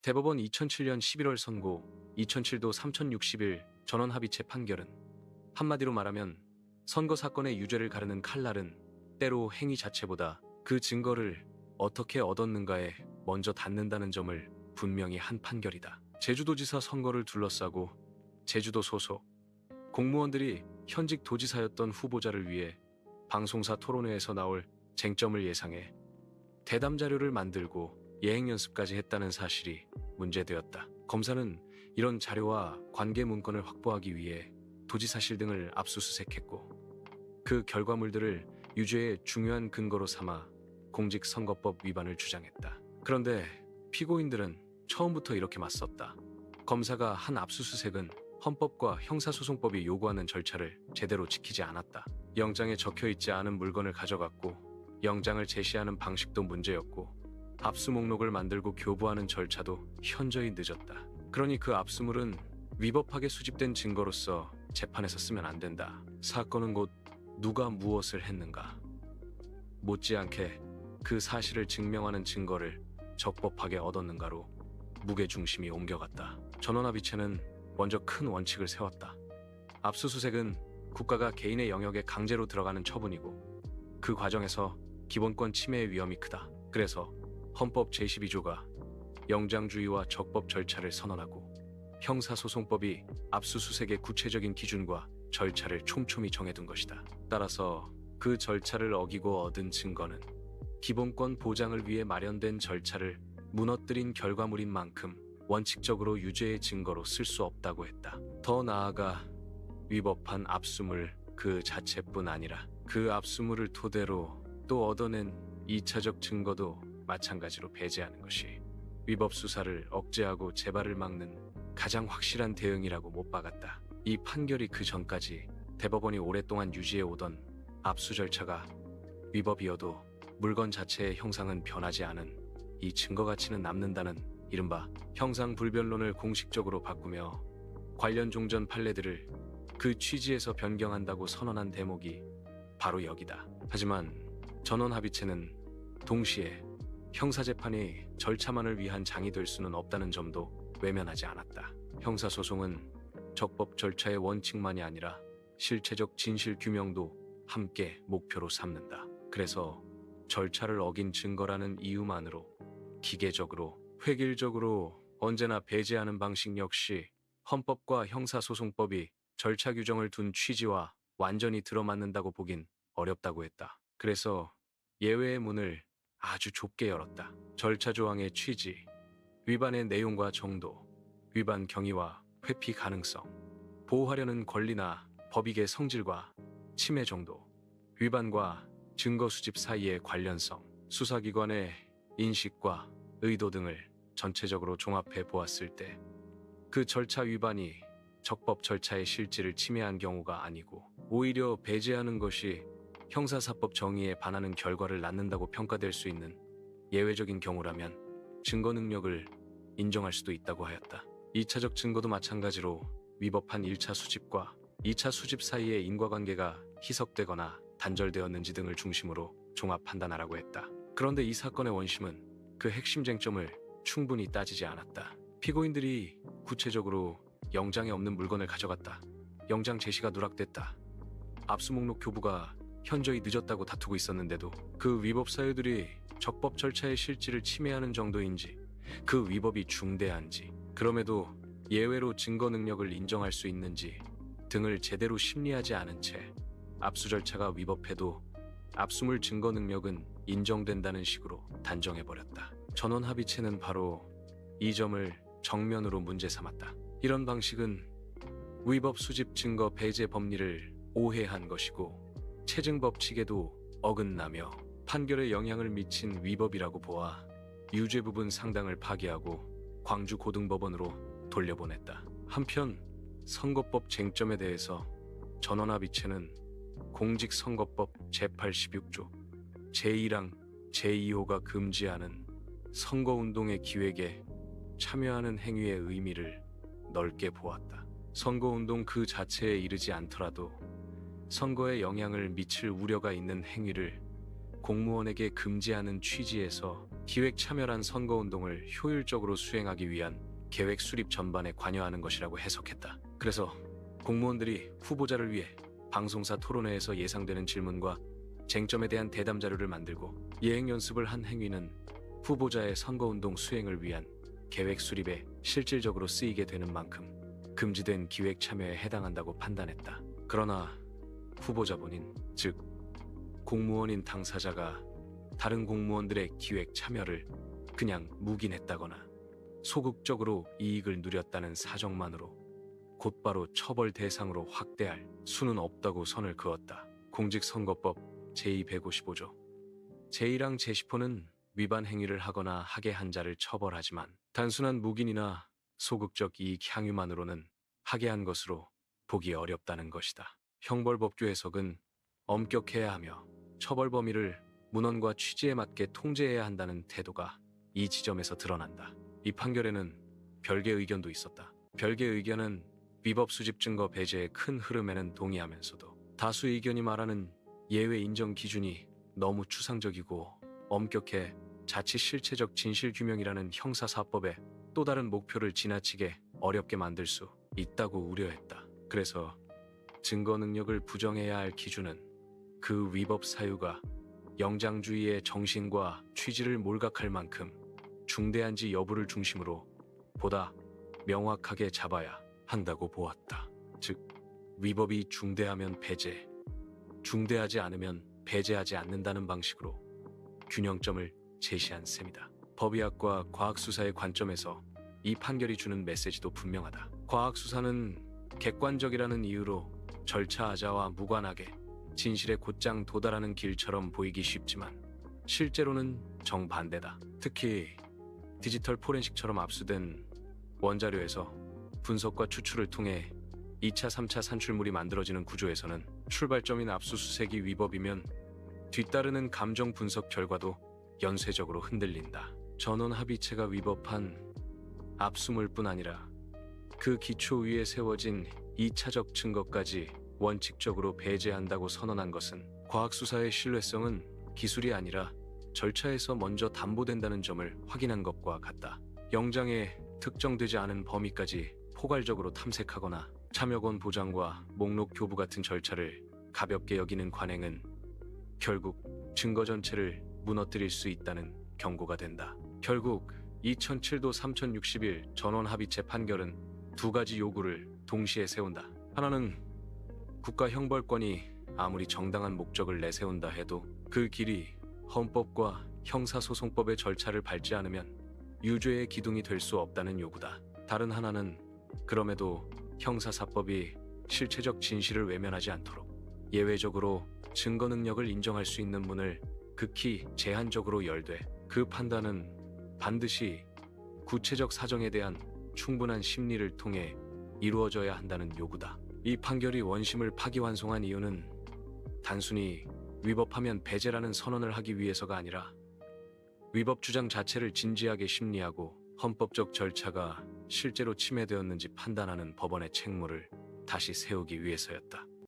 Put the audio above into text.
대법원 2007년 11월 선고 2007도 3061 전원합의체 판결은 한마디로 말하면 선거 사건의 유죄를 가르는 칼날은 때로 행위 자체보다 그 증거를 어떻게 얻었는가에 먼저 닿는다는 점을 분명히 한 판결이다. 제주도지사 선거를 둘러싸고 제주도 소속 공무원들이 현직 도지사였던 후보자를 위해 방송사 토론회에서 나올 쟁점을 예상해 대담 자료를 만들고 예행 연습까지 했다는 사실이 문제되었다. 검사는 이런 자료와 관계 문건을 확보하기 위해 도지사실 등을 압수수색했고 그 결과물들을 유죄의 중요한 근거로 삼아 공직선거법 위반을 주장했다. 그런데 피고인들은 처음부터 이렇게 맞섰다. 검사가 한 압수수색은 헌법과 형사소송법이 요구하는 절차를 제대로 지키지 않았다. 영장에 적혀있지 않은 물건을 가져갔고 영장을 제시하는 방식도 문제였고 압수 목록을 만들고 교부하는 절차도 현저히 늦었다. 그러니 그 압수물은 위법하게 수집된 증거로서 재판에서 쓰면 안 된다. 사건은 곧 누가 무엇을 했는가. 못지않게 그 사실을 증명하는 증거를 적법하게 얻었는가로 무게중심이 옮겨갔다. 전원합의체는 먼저 큰 원칙을 세웠다. 압수수색은 국가가 개인의 영역에 강제로 들어가는 처분이고 그 과정에서 기본권 침해의 위험이 크다. 그래서 헌법 제12조가 영장주의와 적법 절차를 선언하고 형사소송법이 압수수색의 구체적인 기준과 절차를 촘촘히 정해둔 것이다. 따라서 그 절차를 어기고 얻은 증거는 기본권 보장을 위해 마련된 절차를 무너뜨린 결과물인 만큼 원칙적으로 유죄의 증거로 쓸 수 없다고 했다. 더 나아가 위법한 압수물 그 자체뿐 아니라 그 압수물을 토대로 또 얻어낸 2차적 증거도 마찬가지로 배제하는 것이 위법 수사를 억제하고 재발을 막는 가장 확실한 대응이라고 못 박았다. 이 판결이 그 전까지 대법원이 오랫동안 유지해 오던 압수 절차가 위법이어도 물건 자체의 형상은 변하지 않은 이 증거 가치는 남는다는 이른바 형상불변론을 공식적으로 바꾸며 관련 종전 판례들을 그 취지에서 변경한다고 선언한 대목이 바로 여기다. 하지만 전원합의체는 동시에 형사재판이 절차만을 위한 장이 될 수는 없다는 점도 외면하지 않았다. 형사소송은 적법 절차의 원칙만이 아니라 실체적 진실규명도 함께 목표로 삼는다. 그래서 절차를 어긴 증거라는 이유만으로 기계적으로, 획일적으로 언제나 배제하는 방식 역시 헌법과 형사소송법이 절차 규정을 둔 취지와 완전히 들어맞는다고 보긴 어렵다고 했다. 그래서 예외의 문을 아주 좁게 열었다. 절차 조항의 취지, 위반의 내용과 정도, 위반 경위와 회피 가능성, 보호하려는 권리나 법익의 성질과 침해 정도, 위반과 증거 수집 사이의 관련성, 수사기관의 인식과 의도 등을 전체적으로 종합해 보았을 때 그 절차 위반이 적법 절차의 실질을 침해한 경우가 아니고 오히려 배제하는 것이 형사사법 정의에 반하는 결과를 낳는다고 평가될 수 있는 예외적인 경우라면 증거 능력을 인정할 수도 있다고 하였다. 2차적 증거도 마찬가지로 위법한 1차 수집과 2차 수집 사이의 인과관계가 희석되거나 단절되었는지 등을 중심으로 종합 판단하라고 했다. 그런데 이 사건의 원심은 그 핵심 쟁점을 충분히 따지지 않았다. 피고인들이 구체적으로 영장에 없는 물건을 가져갔다. 영장 제시가 누락됐다. 압수 목록 교부가 현저히 늦었다고 다투고 있었는데도 그 위법 사유들이 적법 절차의 실질을 침해하는 정도인지 그 위법이 중대한지 그럼에도 예외로 증거 능력을 인정할 수 있는지 등을 제대로 심리하지 않은 채 압수 절차가 위법해도 압수물 증거 능력은 인정된다는 식으로 단정해버렸다. 전원합의체는 바로 이 점을 정면으로 문제 삼았다. 이런 방식은 위법 수집 증거 배제 법리를 오해한 것이고 체증 법칙에도 어긋나며 판결에 영향을 미친 위법이라고 보아 유죄 부분 상당을 파기하고 광주 고등법원으로 돌려보냈다. 한편 선거법 쟁점에 대해서 전원합의체는 공직선거법 제86조 제1항 제2호가 금지하는 선거운동의 기획에 참여하는 행위의 의미를 넓게 보았다. 선거운동 그 자체에 이르지 않더라도 선거에 영향을 미칠 우려가 있는 행위를 공무원에게 금지하는 취지에서 기획 참여란 선거운동을 효율적으로 수행하기 위한 계획 수립 전반에 관여하는 것이라고 해석했다. 그래서 공무원들이 후보자를 위해 방송사 토론회에서 예상되는 질문과 쟁점에 대한 대담 자료를 만들고 예행 연습을 한 행위는 후보자의 선거운동 수행을 위한 계획 수립에 실질적으로 쓰이게 되는 만큼 금지된 기획 참여에 해당한다고 판단했다. 그러나 후보자 본인, 즉 공무원인 당사자가 다른 공무원들의 기획 참여를 그냥 묵인했다거나 소극적으로 이익을 누렸다는 사정만으로 곧바로 처벌 대상으로 확대할 수는 없다고 선을 그었다. 공직선거법 제2 155조 제1항 제10호는 위반 행위를 하거나 하게 한 자를 처벌하지만 단순한 묵인이나 소극적 이익 향유만으로는 하게 한 것으로 보기 어렵다는 것이다. 형벌법규 해석은 엄격해야 하며 처벌 범위를 문헌과 취지에 맞게 통제해야 한다는 태도가 이 지점에서 드러난다. 이 판결에는 별개의 의견도 있었다. 별개의 의견은 위법 수집 증거 배제의 큰 흐름에는 동의하면서도 다수 의견이 말하는 예외 인정 기준이 너무 추상적이고 엄격해 자칫 실체적 진실규명이라는 형사사법의 또 다른 목표를 지나치게 어렵게 만들 수 있다고 우려했다. 그래서 증거 능력을 부정해야 할 기준은 그 위법 사유가 영장주의의 정신과 취지를 몰각할 만큼 중대한지 여부를 중심으로 보다 명확하게 잡아야 한다고 보았다. 즉, 위법이 중대하면 배제, 중대하지 않으면 배제하지 않는다는 방식으로 균형점을 제시한 셈이다. 법의학과 과학수사의 관점에서 이 판결이 주는 메시지도 분명하다. 과학수사는 객관적이라는 이유로 절차하자와 무관하게 진실에 곧장 도달하는 길처럼 보이기 쉽지만 실제로는 정반대다. 특히 디지털 포렌식처럼 압수된 원자료에서 분석과 추출을 통해 2차, 3차 산출물이 만들어지는 구조에서는 출발점인 압수수색이 위법이면 뒤따르는 감정 분석 결과도 연쇄적으로 흔들린다. 전원 합의체가 위법한 압수물뿐 아니라 그 기초 위에 세워진 2차적 증거까지 원칙적으로 배제한다고 선언한 것은 과학수사의 신뢰성은 기술이 아니라 절차에서 먼저 담보된다는 점을 확인한 것과 같다. 영장에 특정되지 않은 범위까지 포괄적으로 탐색하거나 참여권 보장과 목록 교부 같은 절차를 가볍게 여기는 관행은 결국 증거 전체를 무너뜨릴 수 있다는 경고가 된다. 결국 2007도 3061 전원합의체 판결은 두 가지 요구를 동시에 세운다. 하나는 국가 형벌권이 아무리 정당한 목적을 내세운다 해도 그 길이 헌법과 형사소송법의 절차를 밟지 않으면 유죄의 기둥이 될 수 없다는 요구다. 다른 하나는 그럼에도 형사사법이 실체적 진실을 외면하지 않도록 예외적으로 증거 능력을 인정할 수 있는 문을 극히 제한적으로 열되 그 판단은 반드시 구체적 사정에 대한 충분한 심리를 통해 이루어져야 한다는 요구다. 이 판결이 원심을 파기환송한 이유는 단순히 위법하면 배제라는 선언을 하기 위해서가 아니라 위법 주장 자체를 진지하게 심리하고 헌법적 절차가 실제로 침해되었는지 판단하는 법원의 책무를 다시 세우기 위해서였다.